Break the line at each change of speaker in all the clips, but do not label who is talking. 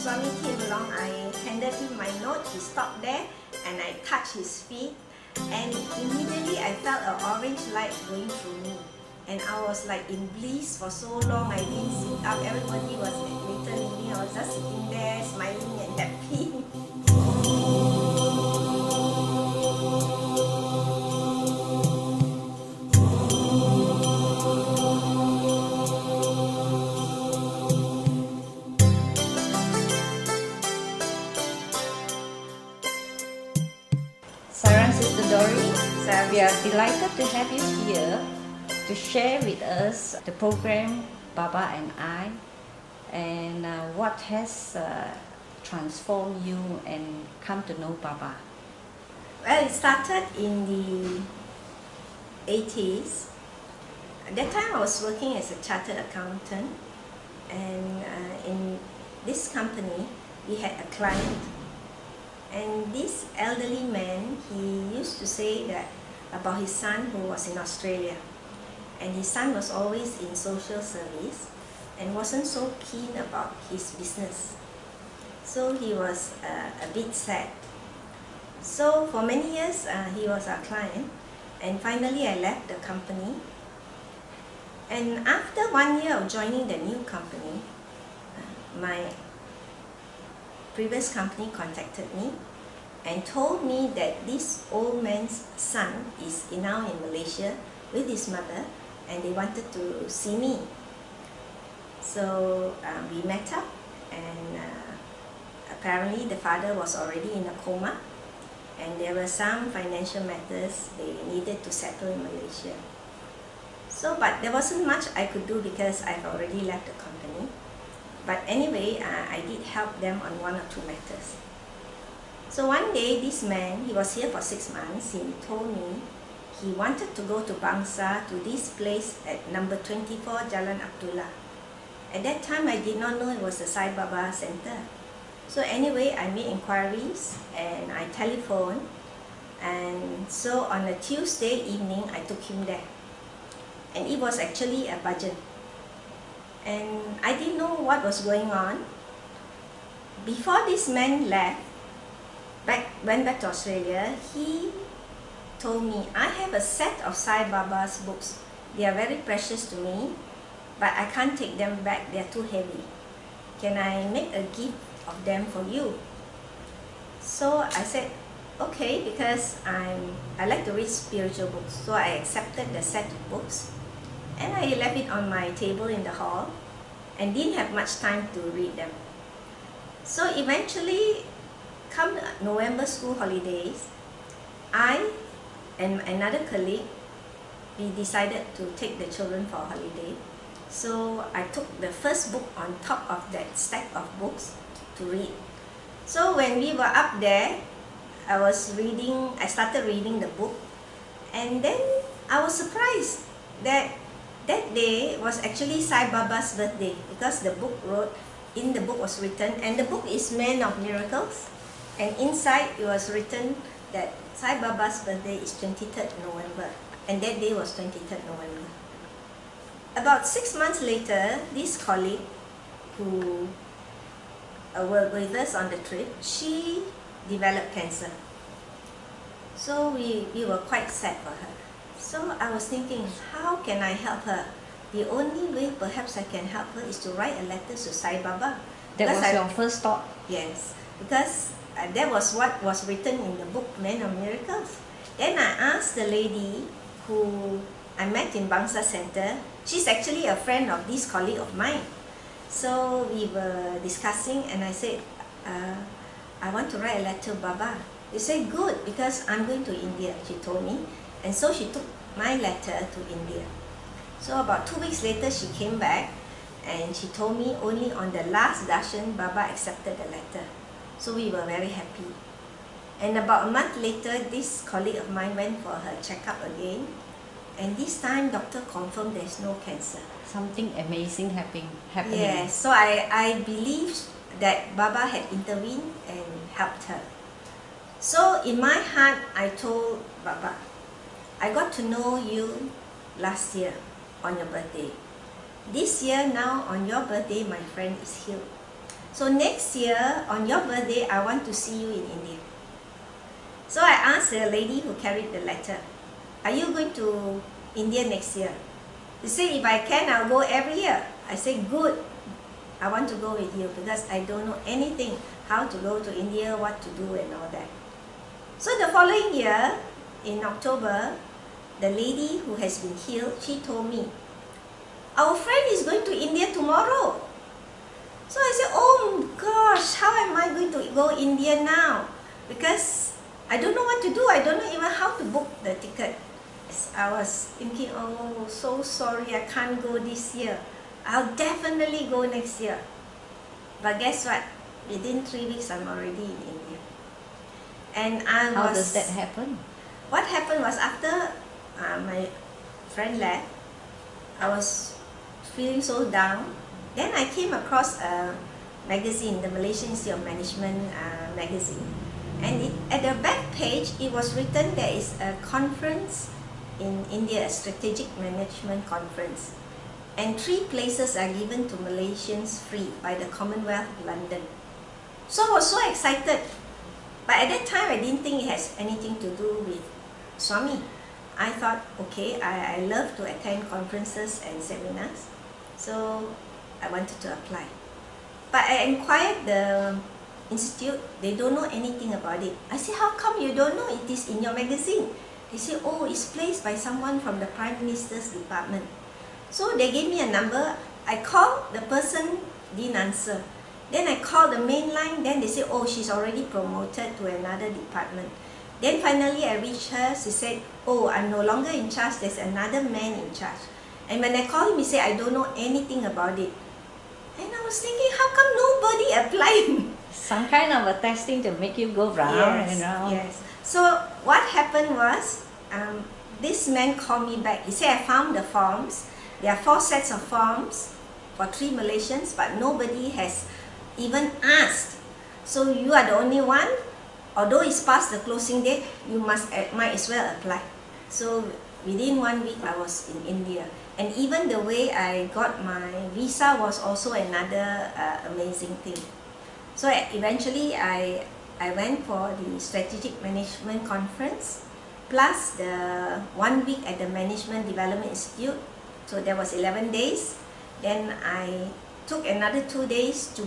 Swami came along, I handed him my note, he stopped there and I touched his feet and immediately I felt an orange light going through me. And I was like in bliss for so long, I didn't sit up, everybody was later leaving, I was just sitting there smiling and happy.
Sister Doreen, we are delighted to have you here to share with us the program Baba and I, and what has transformed you and come to know Baba.
Well, it started in the 80s. At that time I was working as a chartered accountant, and in this company we had a client. And this elderly man, he used to say that about his son who was in Australia. And his son was always in social service and wasn't so keen about his business. So he was a bit sad. So for many years, he was our client. And finally, I left the company. And after 1 year of joining the new company, my previous company contacted me and told me that this old man's son is now in Malaysia with his mother and they wanted to see me. So we met up, and apparently the father was already in a coma and there were some financial matters they needed to settle in Malaysia. So, but there wasn't much I could do because I've already left the company. But anyway, I did help them on 1 or 2 matters. So one day, this man, he was here for 6 months, he told me he wanted to go to Bangsa, to this place at number 24 Jalan Abdullah. At that time, I did not know it was the Sai Baba Center. So anyway, I made inquiries and I telephoned. And so on a Tuesday evening, I took him there. And it was actually a bhajan. And I didn't know what was going on. Before this man left, went back to Australia, he told me, I have a set of Sai Baba's books. They are very precious to me, but I can't take them back, they are too heavy. Can I make a gift of them for you? So I said, okay, because I like to read spiritual books. So I accepted the set of books. And I left it on my table in the hall and didn't have much time to read them. So eventually, come November school holidays, I and another colleague, we decided to take the children for a holiday. So I took the first book on top of that stack of books to read. So when we were up there, I started reading the book, and then I was surprised that that day was actually Sai Baba's birthday, because the book was written, and the book is Man of Miracles, and inside it was written that Sai Baba's birthday is 23rd November, and that day was 23rd November. About 6 months later, this colleague who worked with us on the trip, she developed cancer. So we were quite sad for her. So I was thinking, how can I help her? The only way perhaps I can help her is to write a letter to Sai Baba.
That was your first thought?
Yes, because that was what was written in the book Man of Miracles. Then I asked the lady who I met in Bangsa Center. She's actually a friend of this colleague of mine. So we were discussing and I said, I want to write a letter to Baba. They said, good, because I'm going to India, she told me. And so she took my letter to India. So about 2 weeks later, she came back and she told me only on the last darshan, Baba accepted the letter. So we were very happy. And about a month later, this colleague of mine went for her checkup again. And this time, doctor confirmed there's no cancer.
Something amazing happening.
Yes, so I believe that Baba had intervened and helped her. So in my heart, I told Baba, I got to know you last year on your birthday. This year now, on your birthday, my friend is healed. So next year, on your birthday, I want to see you in India. So I asked the lady who carried the letter, are you going to India next year? She said, if I can, I'll go every year. I said, good. I want to go with you because I don't know anything, how to go to India, what to do and all that. So the following year, in October, the lady who has been healed, she told me, our friend is going to India tomorrow. So I said, oh gosh, how am I going to go India now? Because I don't know what to do. I don't know even how to book the ticket. I was thinking, oh, so sorry, I can't go this year. I'll definitely go next year. But guess what? Within 3 weeks, I'm already in India. And
How does that happen?
What happened was after my friend left, I was feeling so down. Then I came across a magazine, the Malaysian Institute of Management magazine. And at the back page, it was written there is a conference in India, a strategic management conference. And 3 places are given to Malaysians free by the Commonwealth of London. So I was so excited. But at that time, I didn't think it has anything to do with Swami. I thought, okay, I love to attend conferences and seminars. So I wanted to apply. But I inquired the institute, they don't know anything about it. I said, how come you don't know? It is in your magazine. They said, oh, it's placed by someone from the Prime Minister's department. So they gave me a number. I called, the person didn't answer. Then I called the main line, then they said, oh, she's already promoted to another department. Then finally I reached her, she said, oh, I'm no longer in charge, there's another man in charge. And when I called him, he said, I don't know anything about it. And I was thinking, how come nobody applied?
Some kind of a testing to make you go round and round.
Yes. So what happened was, this man called me back. He said, I found the forms. There are 4 sets of forms for 3 Malaysians, but nobody has even asked. So you are the only one. Although it's past the closing date, you might as well apply. So within 1 week, I was in India. And even the way I got my visa was also another amazing thing. So eventually, I went for the Strategic Management Conference, plus the 1 week at the Management Development Institute. So there was 11 days. Then I took another 2 days to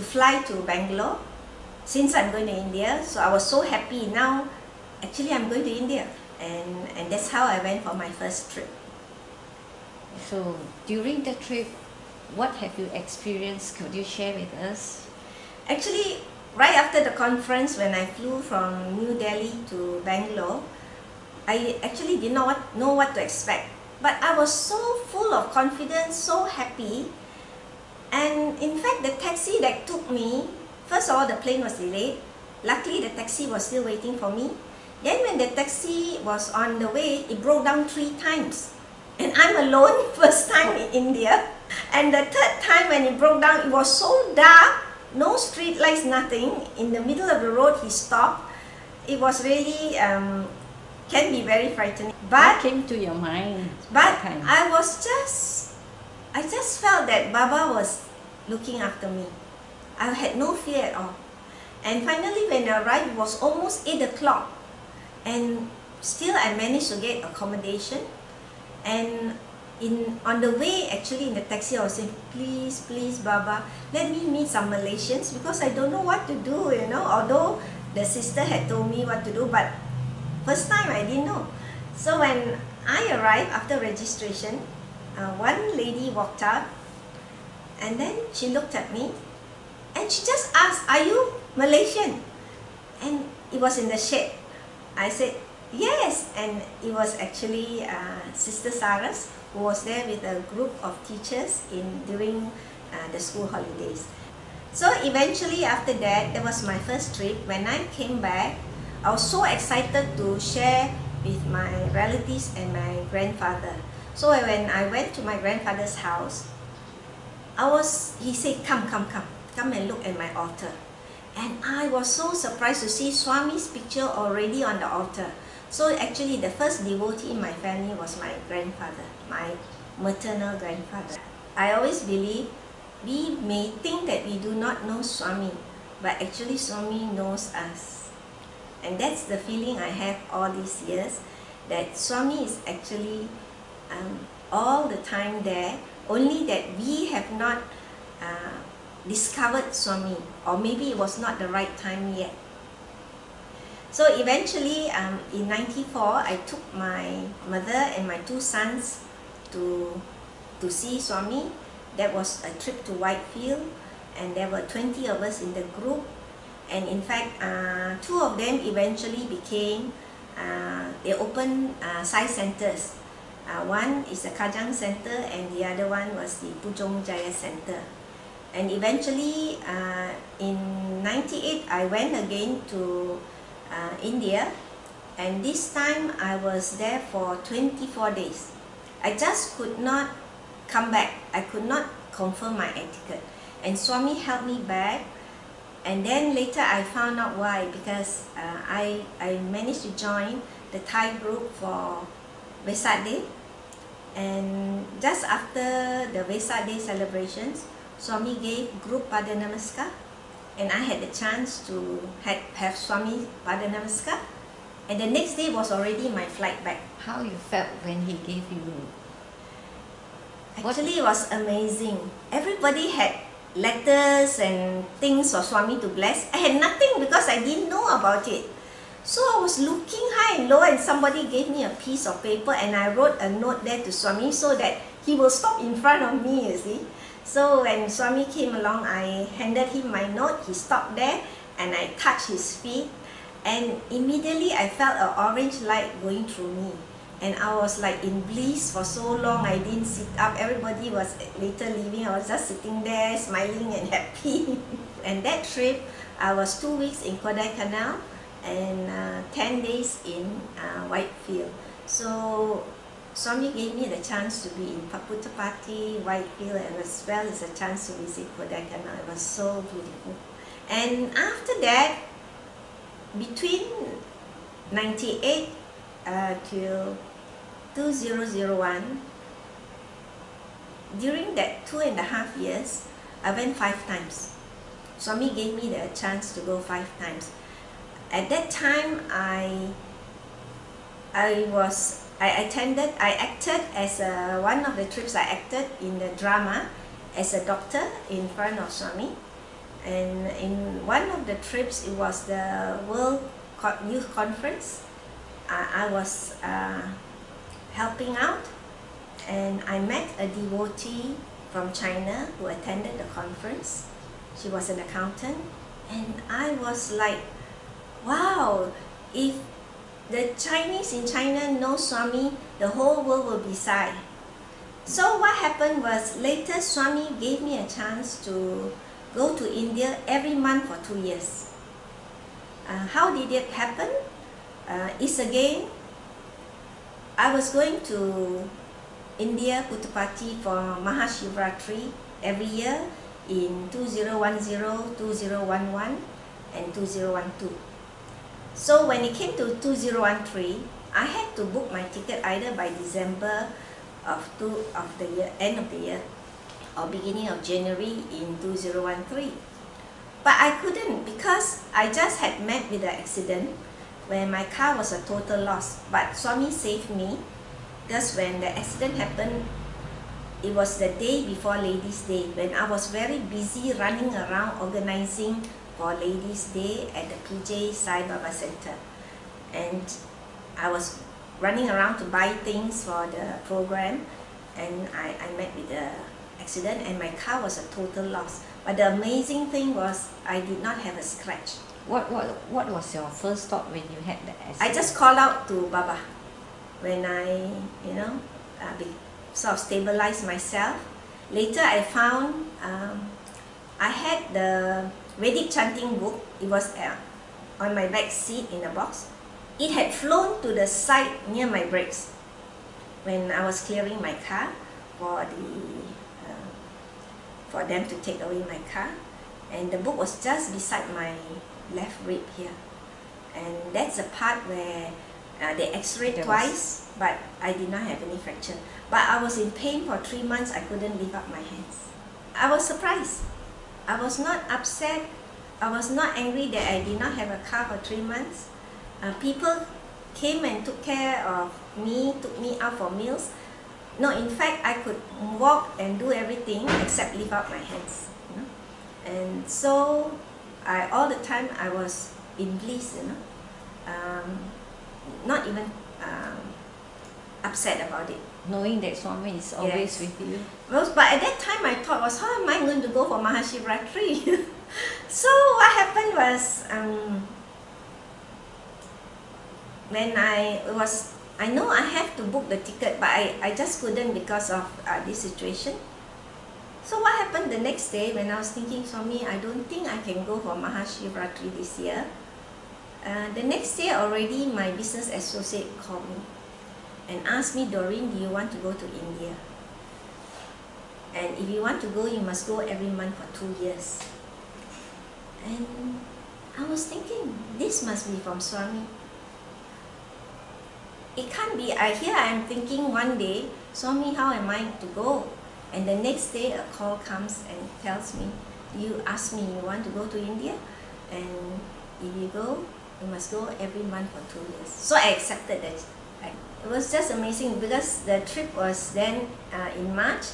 fly to Bangalore, since I'm going to India. So I was so happy. Now, actually, I'm going to India. And that's how I went for my first trip.
So during the trip, what have you experienced? Could you share with us?
Actually, right after the conference, when I flew from New Delhi to Bangalore, I actually did not know what to expect. But I was so full of confidence, so happy. And in fact, the taxi that took me, first of all, the plane was delayed. Luckily, the taxi was still waiting for me. Then when the taxi was on the way, it broke down 3 times. And I'm alone, first time in India. And the 3rd time when it broke down, it was so dark, no street lights, nothing. In the middle of the road, he stopped. It was really, can be very frightening.
What came to your mind?
But I just felt that Baba was looking after me. I had no fear at all. And finally, when I arrived, it was almost 8 o'clock. And still, I managed to get accommodation. And on the way, actually, in the taxi, I was saying, please, please, Baba, let me meet some Malaysians because I don't know what to do, you know. Although the sister had told me what to do, but first time I didn't know. So when I arrived after registration, one lady walked out, and then she looked at me, and she just asked, are you Malaysian? And it was in the shed. I said, yes, and it was actually Sister Saras, who was there with a group of teachers during the school holidays. So eventually after that, that was my first trip. When I came back, I was so excited to share with my relatives and my grandfather. So when I went to my grandfather's house, he said, come and look at my altar. And I was so surprised to see Swami's picture already on the altar. So actually the first devotee in my family was my grandfather, my maternal grandfather. I always believe we may think that we do not know Swami, but actually Swami knows us. And that's the feeling I have all these years, that Swami is actually all the time there, only that we have not discovered Swami, or maybe it was not the right time yet. So eventually, in '94, I took my mother and my 2 sons to see Swami. That was a trip to Whitefield, and there were 20 of us in the group. And in fact, 2 of them eventually became, they opened Sai centers. One is the Kajang Center, and the other one was the Pujong Jaya Center. And eventually, in '98, I went again to India, and this time I was there for 24 days. I just could not come back. I could not confirm my etiquette, and Swami helped me back. And then later I found out why, because I managed to join the Thai group for Vesak Day, and just after the Vesak Day celebrations, Swami gave group Pada Namaskar, and I had the chance to have Swami Pada Namaskar, and the next day was already my flight back.
How you felt when he gave you?
Actually, it was amazing. Everybody had letters and things for Swami to bless. I had nothing because I didn't know about it. So I was looking high and low, and somebody gave me a piece of paper, and I wrote a note there to Swami so that he will stop in front of me, you see. So when Swami came along, I handed him my note. He stopped there, and I touched his feet, and immediately I felt an orange light going through me. And I was like in bliss for so long. I didn't sit up. Everybody was later leaving. I was just sitting there smiling and happy. And that trip, I was 2 weeks in Kodaikanal and 10 days in Whitefield. So Swami gave me the chance to be in Paputapati, Whitefield, and as well as a chance to visit Kodaikanal. It was so beautiful. And after that, between '98 till 2001, during that 2.5 years, I went 5 times. Swami gave me the chance to go 5 times. At that time, I acted as one of the trips. I acted in the drama as a doctor in front of Swami. And in one of the trips, it was the World Youth Conference. I was helping out, and I met a devotee from China who attended the conference. She was an accountant, and I was like, wow, if the Chinese in China know Swami, the whole world will be Sai. So what happened was, later Swami gave me a chance to go to India every month for 2 years. How did it happen? It's again, I was going to India, Puttapati for Mahashivratri every year in 2010, 2011, and 2012. So when it came to 2013, I had to book my ticket either by December of the year, end of the year, or beginning of January in 2013. But I couldn't, because I just had met with the accident where my car was a total loss. But Swami saved me, because when the accident happened, it was the day before Ladies' Day, when I was very busy running around organizing for Ladies' Day at the PJ Sai Baba Center. And I was running around to buy things for the program, and I met with the accident, and my car was a total loss. But the amazing thing was, I did not have a scratch.
What was your first thought when you had the accident?
I just called out to Baba when I, sort of stabilized myself. Later I found, I had the Vedic chanting book. It was on my back seat in a box. It had flown to the side near my brakes when I was clearing my car for them to take away my car. And the book was just beside my left rib here. And that's the part where they x-rayed twice, but I did not have any fracture. But I was in pain for 3 months. I couldn't lift up my hands. I was surprised. I was not upset. I was not angry that I did not have a car for 3 months. People came and took care of me, took me out for meals. No, in fact, I could walk and do everything except lift up my hands. You know? And so, all the time I was in bliss. You know, not even upset about it.
Knowing that Swami is always with you.
Well, but at that time I thought was, how am I going to go for Mahashivratri? So what happened was, when I know I have to book the ticket, but I just couldn't because of this situation. So what happened the next day when I was thinking, Swami, I don't think I can go for Mahashivratri this year. The next day already my business associate called me and asked me, Doreen, do you want to go to India? And if you want to go, you must go every month for 2 years. And I was thinking, this must be from Swami. It can't be. Here I am thinking one day, Swami, how am I to go? And the next day a call comes and tells me, you asked me, you want to go to India? And if you go, you must go every month for 2 years. So I accepted that. It was just amazing because the trip was then in March,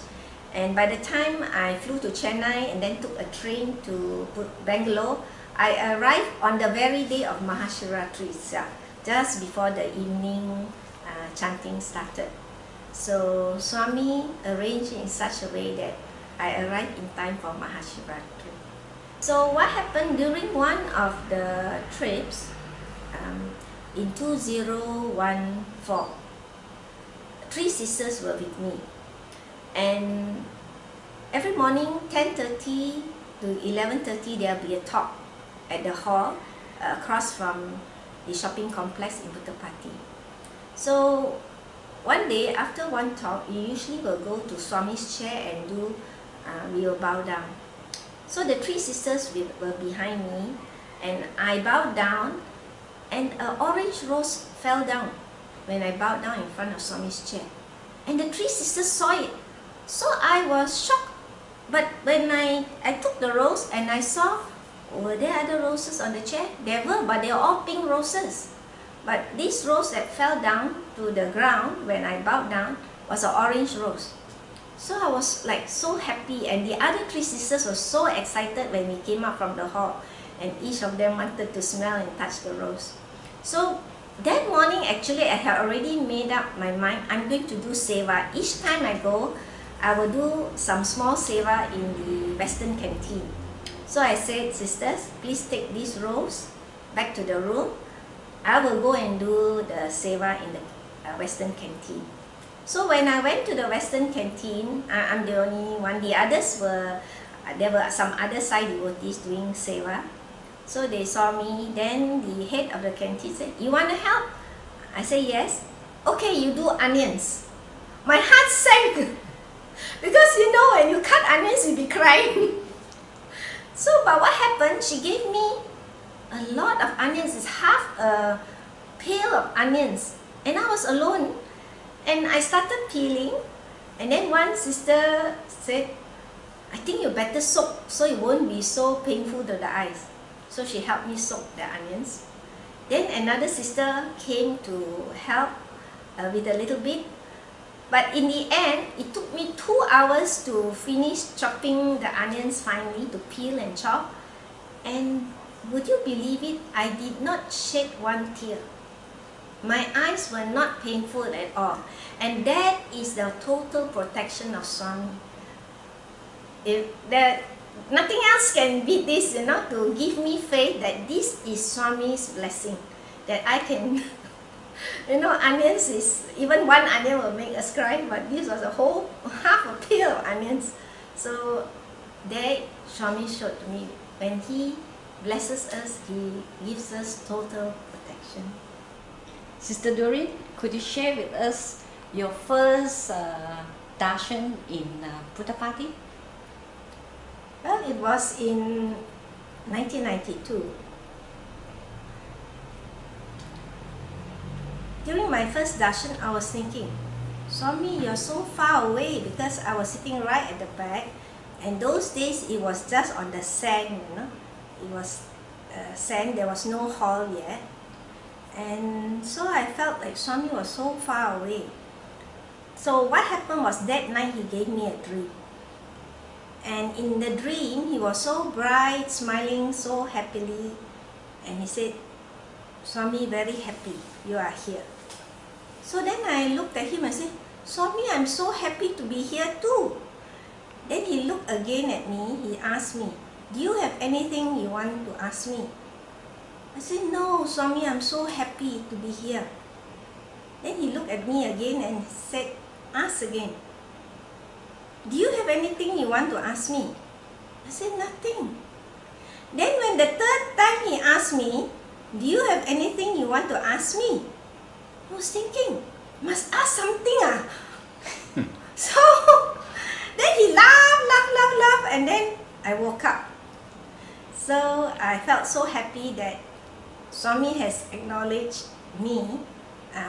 and by the time I flew to Chennai and then took a train to Bangalore, I arrived on the very day of Mahashivratri itself, just before the evening chanting started. So Swami arranged in such a way that I arrived in time for Mahashivratri. So what happened during one of the trips, in 2014, 3 sisters were with me, and every morning 10:30 to 11:30 there will be a talk at the hall across from the shopping complex in Puttapati. So one day after one talk, you usually will go to Swami's chair and we will bow down. So the 3 sisters were behind me, and I bowed down, and an orange rose fell down when I bowed down in front of Swami's chair. And the 3 sisters saw it. So I was shocked. But when I took the rose and I saw, were there other roses on the chair? There were, but they were all pink roses. But this rose that fell down to the ground when I bowed down was an orange rose. So I was like so happy, and the other 3 sisters were so excited when we came out from the hall, and each of them wanted to smell and touch the rose. So that morning actually I had already made up my mind, I'm going to do seva. Each time I go, I will do some small seva in the Western canteen. So I said, sisters, please take this rose back to the room. I will go and do the seva in the Western canteen. So when I went to the Western canteen, I'm the only one. The others there were some other Sai devotees doing seva. So they saw me. Then the head of the canteen said, you want to help? I said, yes. Okay, you do onions. My heart sank. Because you know, when you cut onions, you'll be crying. So, but what happened? She gave me a lot of onions. It's half a pail of onions. And I was alone. And I started peeling. And then one sister said, I think you better soak so it won't be so painful to the eyes. So she helped me soak the onions. Then another sister came to help with a little bit. But in the end, it took me 2 hours to finish chopping the onions finally, to peel and chop. And would you believe it? I did not shed one tear. My eyes were not painful at all. And that is the total protection of Swami. Nothing else can beat this, you know, to give me faith that this is Swami's blessing. That I can, you know, onions is, even one onion will make us cry, but this was a whole, half a pail of onions. So there Swami showed to me, when he blesses us, he gives us total protection.
Sister Doreen, could you share with us your first darshan in Puttapati?
Well, it was in 1992. During my first darshan, I was thinking, Swami, you're so far away, because I was sitting right at the back And those days it was just on the sand, you know. It was sand, there was no hall yet. And so I felt like Swami was so far away. So what happened was that night he gave me a dream. And in the dream, he was so bright, smiling so happily. And he said, Swami, very happy you are here. So then I looked at him and said, Swami, I'm so happy to be here too. Then he looked again at me, he asked me, do you have anything you want to ask me? I said, no, Swami, I'm so happy to be here. Then he looked at me again and said, ask again. Do you have anything you want to ask me? I said, nothing. Then when the third time he asked me, do you have anything you want to ask me? I was thinking, must ask something ah. So then he laughed, and then I woke up. So I felt so happy that Swami has acknowledged me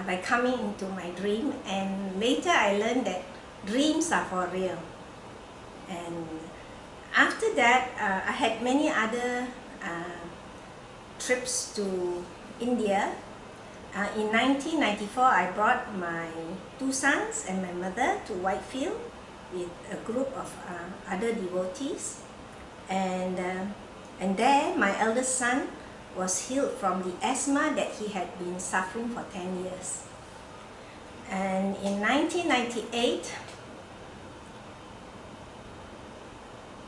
by coming into my dream, and later I learned that dreams are for real. And after that, I had many other trips to India. In 1994, I brought my 2 sons and my mother to Whitefield with a group of other devotees. And there, my eldest son was healed from the asthma that he had been suffering for 10 years. And in 1998,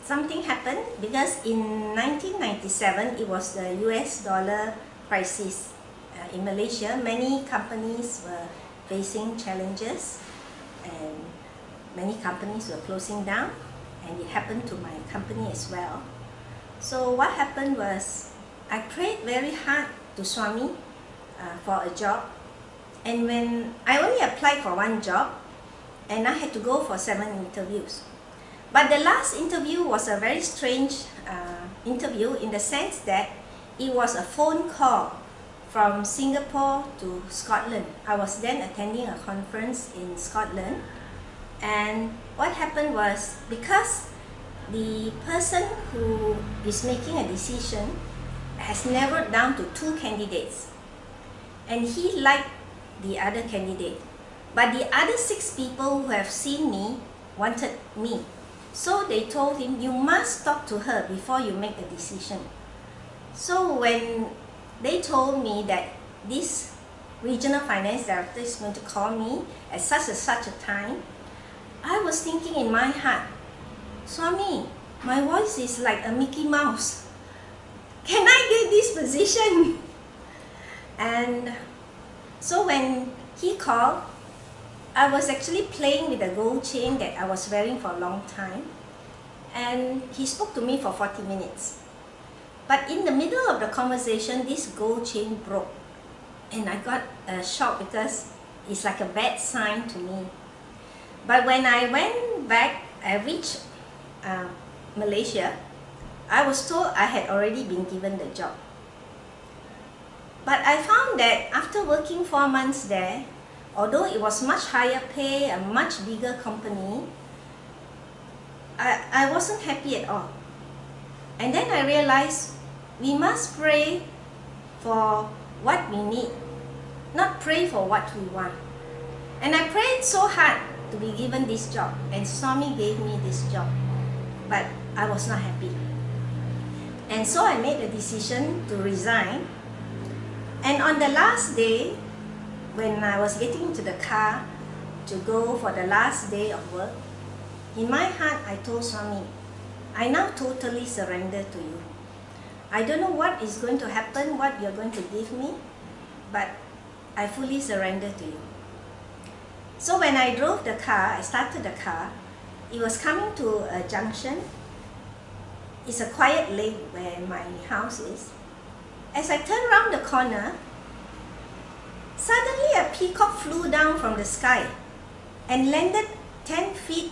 something happened because in 1997, it was the US dollar crisis. In Malaysia, many companies were facing challenges and many companies were closing down, and it happened to my company as well. So what happened was I prayed very hard to Swami for a job, and when I only applied for 1 job and I had to go for 7 interviews. But the last interview was a very strange interview in the sense that it was a phone call from Singapore to Scotland. I was then attending a conference in Scotland, and what happened was because the person who is making a decision has narrowed down to 2 candidates, and he liked the other candidate, but the other 6 people who have seen me wanted me. So they told him, you must talk to her before you make a decision. So when they told me that this regional finance director is going to call me at such a time, I was thinking in my heart, Swami, my voice is like a Mickey Mouse. Can I get this position? And so when he called, I was actually playing with a gold chain that I was wearing for a long time, and he spoke to me for 40 minutes. But in the middle of the conversation, this gold chain broke, and I got a shock because it's like a bad sign to me. But when I went back, I reached Malaysia, I was told I had already been given the job. But I found that after working 4 months there, although it was much higher pay, a much bigger company, I wasn't happy at all. And then I realized we must pray for what we need, not pray for what we want. And I prayed so hard to be given this job, and Swami gave me this job, but I was not happy. And so I made a decision to resign. And on the last day, when I was getting into the car to go for the last day of work, in my heart I told Swami, I now totally surrender to you. I don't know what is going to happen, what you're going to give me, but I fully surrender to you. So when I drove the car, I started the car, it was coming to a junction. It's a quiet lane where my house is. As I turned around the corner, suddenly a peacock flew down from the sky and landed 10 feet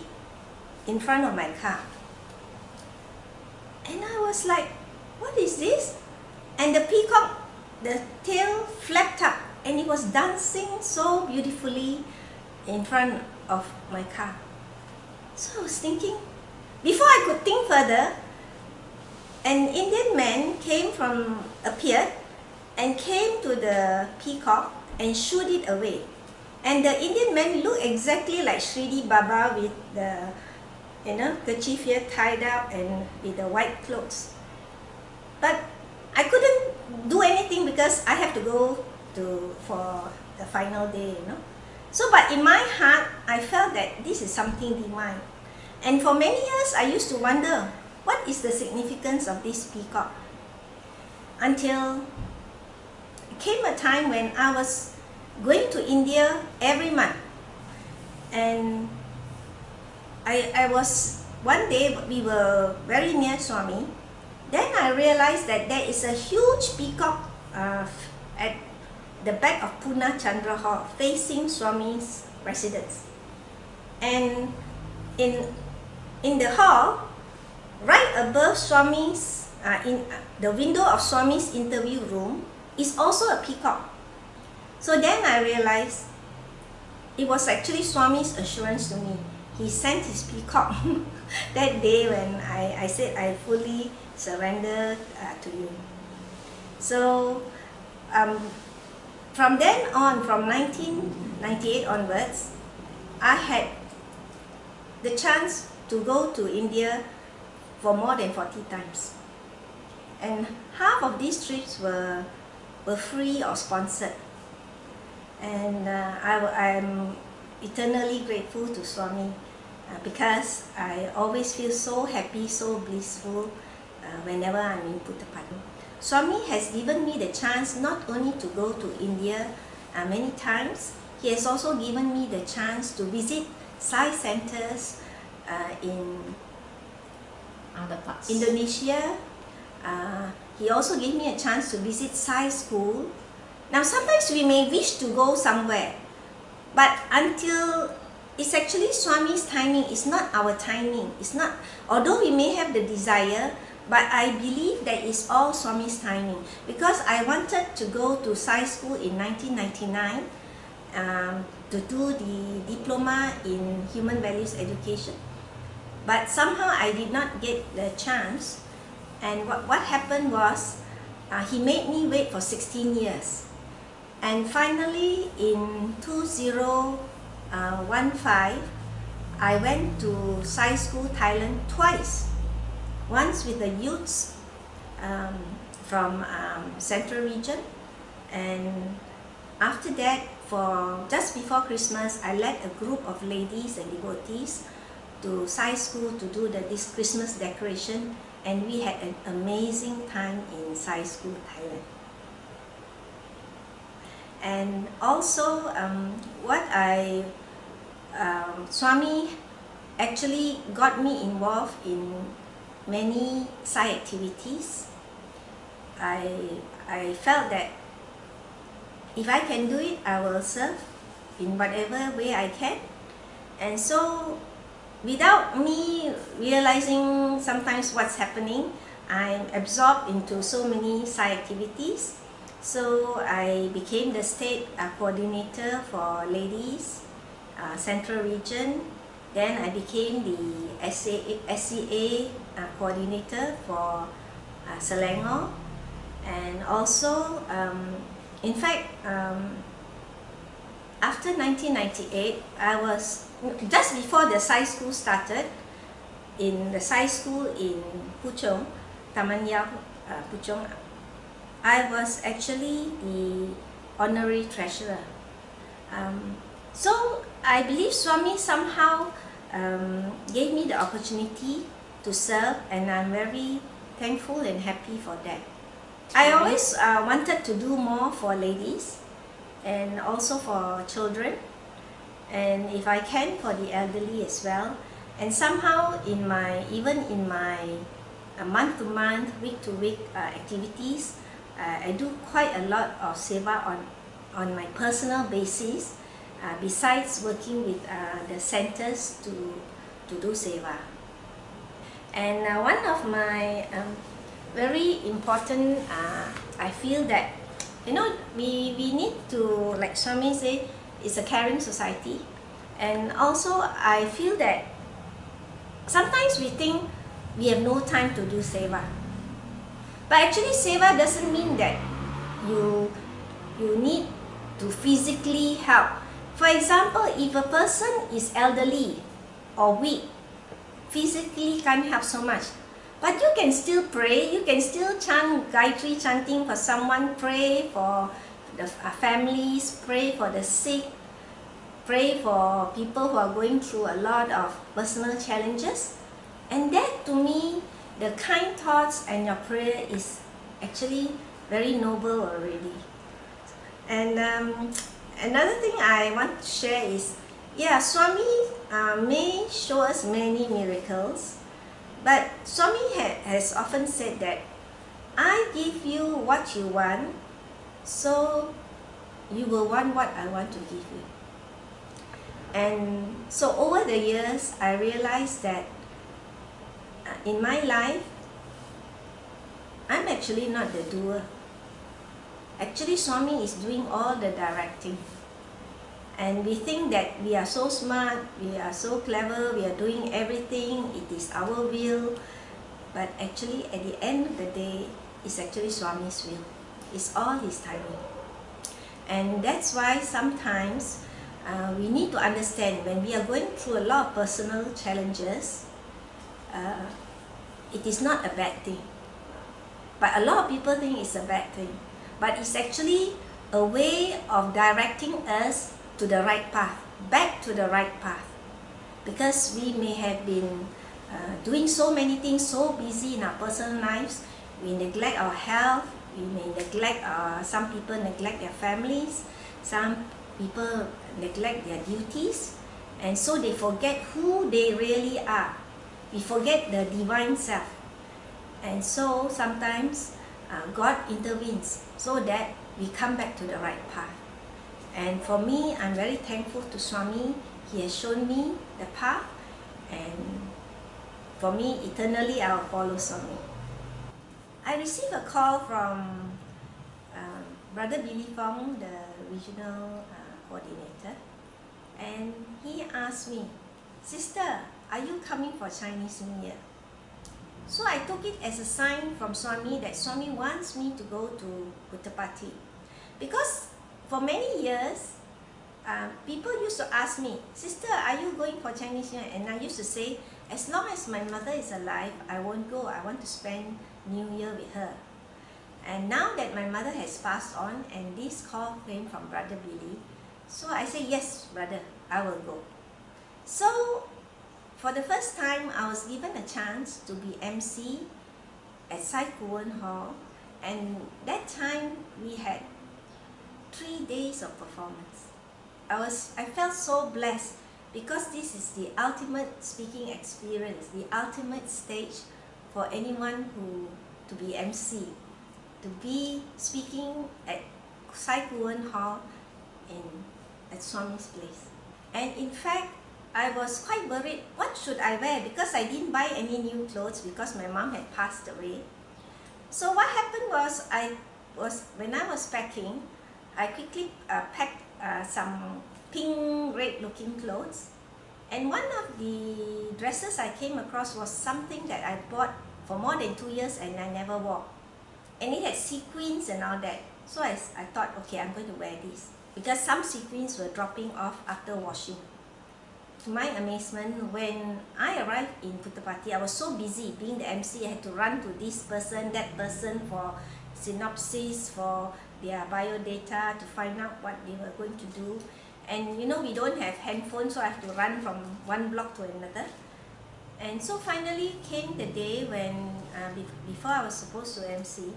in front of my car. And I was like, what is this? And the peacock, the tail flapped up, and it was dancing so beautifully in front of my car. So I was thinking, before I could think further, an Indian man appeared and came to the peacock and shooed it away. And the Indian man looked exactly like Sri Baba with the kerchief here tied up and with the white clothes. But I couldn't do anything because I have to go for the final day, So, but in my heart, I felt that this is something divine. And for many years, I used to wonder, what is the significance of this peacock? Until it came a time when I was going to India every month. And I was, one day we were very near Swami. Then I realized that there is a huge peacock at the back of Pune Chandra Hall facing Swami's residence. And in the hall, right above Swami's, in the window of Swami's interview room, is also a peacock. So then I realized it was actually Swami's assurance to me. He sent his peacock that day when I said I fully surrendered to you. So from then on, from 1998 onwards, I had the chance to go to India for more than 40 times. And half of these trips were free or sponsored. And I'm eternally grateful to Swami because I always feel so happy, so blissful whenever I'm in Puttapadu. Swami has given me the chance not only to go to India many times, he has also given me the chance to visit Sai centers in
other parts.
Indonesia. He also gave me a chance to visit Sai school. Now sometimes we may wish to go somewhere, but until it's actually Swami's timing, it's not our timing. It's not, although we may have the desire, but I believe that it's all Swami's timing. Because I wanted to go to Sai school in 1999 to do the diploma in human values education. But somehow I did not get the chance. And what happened was, he made me wait for 16 years. And finally, in 2015, I went to Sai School, Thailand twice. Once with the youths from Central Region, and after that, just before Christmas, I led a group of ladies and devotees to Sai School to do this Christmas decoration, and we had an amazing time in Sai School, Thailand. And also, Swami actually got me involved in many Sai activities. I felt that if I can do it, I will serve in whatever way I can. And so, without me realizing sometimes what's happening, I'm absorbed into so many Sai activities. So I became the state coordinator for ladies, Central Region. Then I became the SCA coordinator for Selangor. And also, in fact, after 1998, I was, just before the Sai school started, in the Sai school in Puchong, Taman Yau, Puchong, I was actually the honorary treasurer. So I believe Swami somehow gave me the opportunity to serve, and I'm very thankful and happy for that. I always wanted to do more for ladies and also for children, and if I can, for the elderly as well. And somehow even in my month-to-month, week-to-week activities, I do quite a lot of seva on my personal basis, besides working with the centers to do seva. And one of my very important, I feel that, we need to, like Swami said, it's a caring society. And also I feel that sometimes we think we have no time to do seva. But actually seva doesn't mean that you need to physically help. For example, if a person is elderly or weak, physically can't help so much, but you can still pray, you can still chant Gayatri chanting for someone, pray for the families, pray for the sick, pray for people who are going through a lot of personal challenges. And that, to me, the kind thoughts and your prayer is actually very noble already. And another thing I want to share is, yeah, Swami may show us many miracles, but Swami has often said that, I give you what you want, so you will want what I want to give you. And so over the years, I realized that in my life, I'm actually not the doer. Actually, Swami is doing all the directing. And we think that we are so smart, we are so clever, we are doing everything, it is our will. But actually, at the end of the day, it's actually Swami's will. It's all his timing. And that's why sometimes we need to understand when we are going through a lot of personal challenges, it is not a bad thing. But a lot of people think it's a bad thing. But it's actually a way of directing us to the right path, back to the right path. Because we may have been doing so many things, so busy in our personal lives, we neglect our health, we may neglect, some people neglect their families, some people neglect their duties, and so they forget who they really are. We forget the divine self. And so sometimes God intervenes so that we come back to the right path. And for me, I'm very thankful to Swami. He has shown me the path, and for me, eternally I will follow Swami. I received a call from Brother Billy Fong, the regional coordinator, and he asked me, "Sister, are you coming for Chinese New Year?" So I took it as a sign from Swami that Swami wants me to go to Puttapati. Because for many years, people used to ask me, "Sister, are you going for Chinese New Year?" And I used to say, as long as my mother is alive, I won't go. I want to spend New Year with her. And now that my mother has passed on and this call came from Brother Billy, so I say, yes, brother, I will go. So for the first time, I was given a chance to be MC at Sai Kuan Hall, and that time we had 3 days of performance. I felt so blessed because this is the ultimate speaking experience, the ultimate stage for anyone to be MC, to be speaking at Sai Kuan Hall at Swami's place. And in fact, I was quite worried, what should I wear? Because I didn't buy any new clothes because my mom had passed away. So what happened was, when I was packing, I quickly packed some pink red looking clothes. And one of the dresses I came across was something that I bought for more than 2 years and I never wore. And it had sequins and all that. So I thought, okay, I'm going to wear this. Because some sequins were dropping off after washing. To my amazement, when I arrived in Puttapati, I was so busy being the MC, I had to run to this person, that person for synopsis, for their biodata, to find out what they were going to do. And you know, we don't have handphones, so I have to run from one block to another. And so finally came the day when, before I was supposed to MC,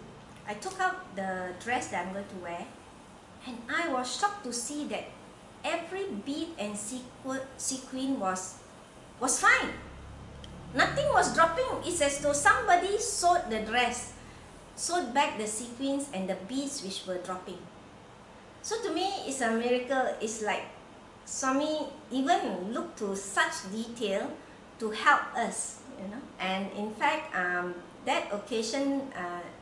I took out the dress that I'm going to wear, and I was shocked to see that every bead and sequin was fine. Nothing was dropping. It's as though somebody sewed the dress, sewed back the sequins and the beads which were dropping. So to me, it's a miracle. It's like Swami even looked to such detail to help us, you know. And in fact, that occasion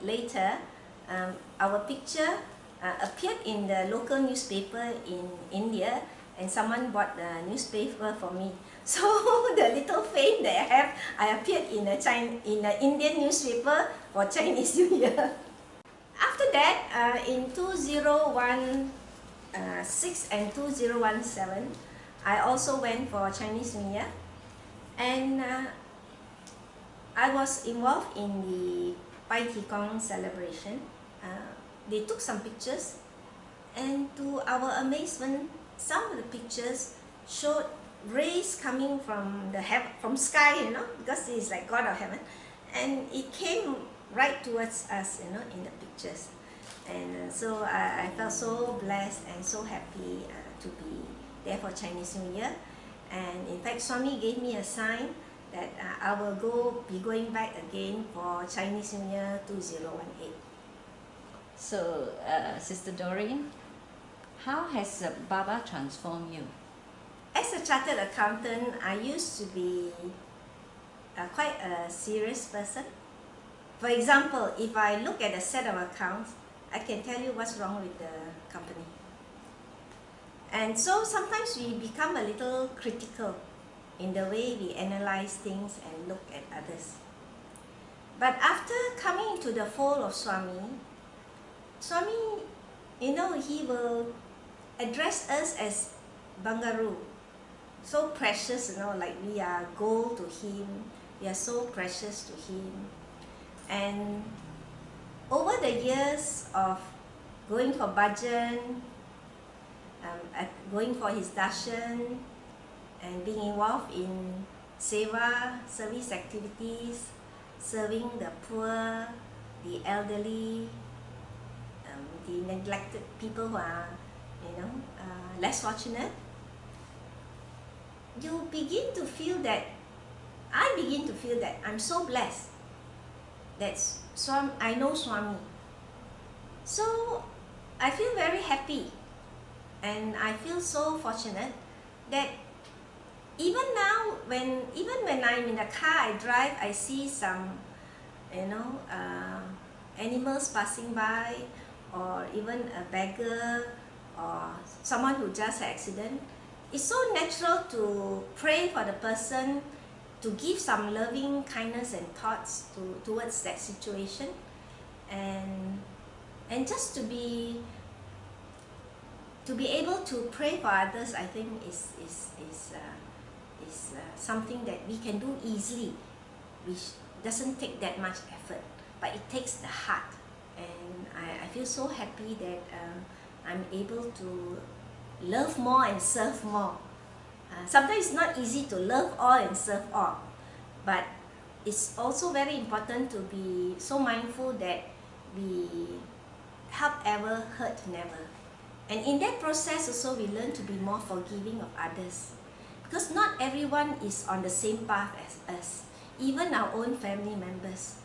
later, our picture appeared in the local newspaper in India, and someone bought the newspaper for me. So the little fame that I have, I appeared in an Indian newspaper for Chinese New Year. After that, in 2016 and 2017, I also went for Chinese New Year, and I was involved in the Pai Thi Kong celebration. They took some pictures, and to our amazement, some of the pictures showed rays coming from the from sky, you know, because it is like God of heaven, and it came right towards us, you know, in the pictures. And so I felt so blessed and so happy to be there for Chinese New Year. And in fact, Swami gave me a sign that I will be going back again for Chinese New Year 2018.
So, Sister Doreen, how has Baba transformed you?
As a chartered accountant, I used to be quite a serious person. For example, if I look at a set of accounts, I can tell you what's wrong with the company. And so sometimes we become a little critical in the way we analyze things and look at others. But after coming into the fold of Swami, you know, he will address us as Bangaru, so precious, you know, like we are gold to him, we are so precious to him. And over the years of going for bhajan, going for his darshan, and being involved in seva, service activities, serving the poor, the elderly, the neglected people who are, you know, less fortunate, you begin to feel that, I begin to feel that I'm so blessed that I know Swami. So I feel very happy, and I feel so fortunate that even now, even when I'm in the car I drive, I see some, you know, animals passing by, or even a beggar, or someone who just had an accident. It's so natural to pray for the person, to give some loving kindness and thoughts towards that situation, and just to be able to pray for others, I think is something that we can do easily, which doesn't take that much effort, but it takes the heart. And I feel so happy that I'm able to love more and serve more. Sometimes it's not easy to love all and serve all, but it's also very important to be so mindful that we help ever, hurt never. And in that process also we learn to be more forgiving of others, because not everyone is on the same path as us, even our own family members.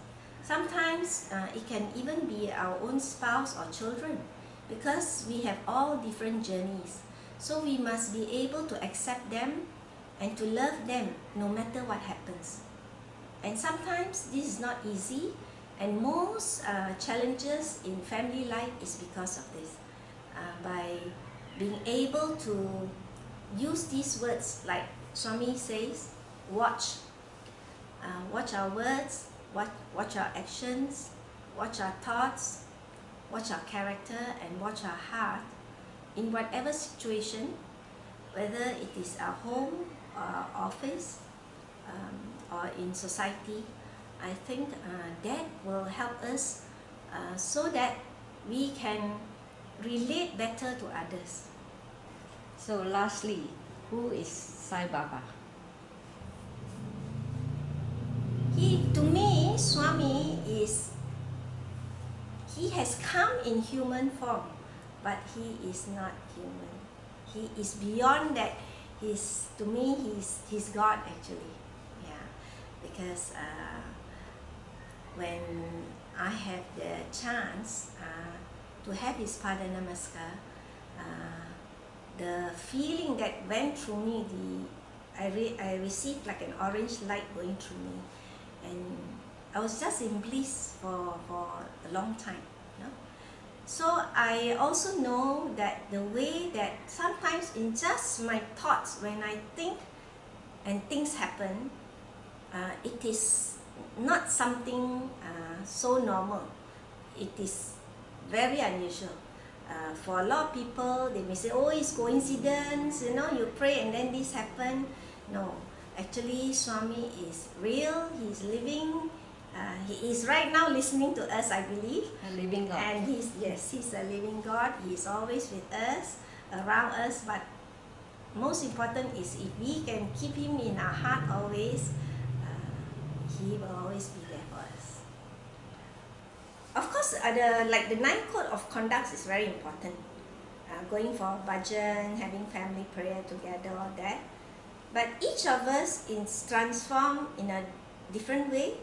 Sometimes it can even be our own spouse or children, because we have all different journeys. So we must be able to accept them and to love them no matter what happens. And sometimes this is not easy, and most challenges in family life is because of this. By being able to use these words, like Swami says, watch our words, watch our actions, watch our thoughts, watch our character, and watch our heart in whatever situation, whether it is our home, our office, or in society. I think that will help us so that we can relate better to others.
So lastly, who is Sai Baba?
To me, Swami he has come in human form, but he is not human. He is beyond that. To me, he's God actually. Yeah, because when I have the chance to have his Pada Namaskar, the feeling that went through me, I received like an orange light going through me, and I was just in bliss for a long time. You know? So I also know that the way that sometimes in just my thoughts, when I think and things happen, it is not something so normal. It is very unusual. For a lot of people, they may say, oh, it's coincidence, you know, you pray and then this happened. No, actually Swami is real, he's living. He is right now listening to us, I believe.
A living God.
And he's a living God. He is always with us, around us. But most important is if we can keep him in our heart always, he will always be there for us. Of course, the 9 code of conduct is very important. Going for bhajan, having family prayer together, all that. But each of us is transformed in a different way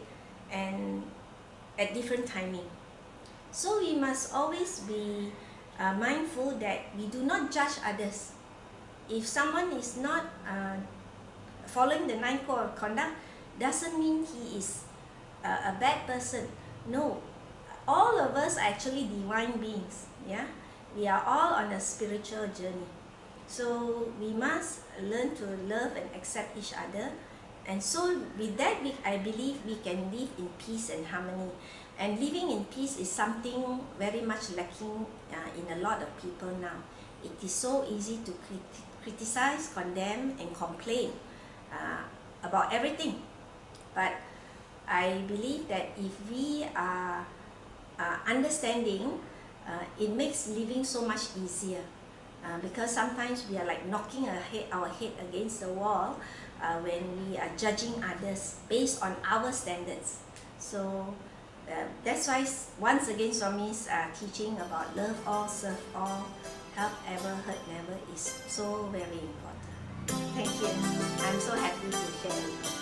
and at different timing. So we must always be mindful that we do not judge others. If someone is not following the 9 code of conduct, doesn't mean he is a bad person. No, all of us are actually divine beings. Yeah, we are all on a spiritual journey. So we must learn to love and accept each other. And so with that, I believe we can live in peace and harmony. And living in peace is something very much lacking in a lot of people now. It is so easy to criticize, condemn, and complain about everything. But I believe that if we are understanding, it makes living so much easier. Because sometimes we are like knocking our head against the wall when we are judging others based on our standards. So that's why once again Swami's teaching about love all, serve all, help ever, hurt never is so very important. Thank you. I'm so happy to share with you.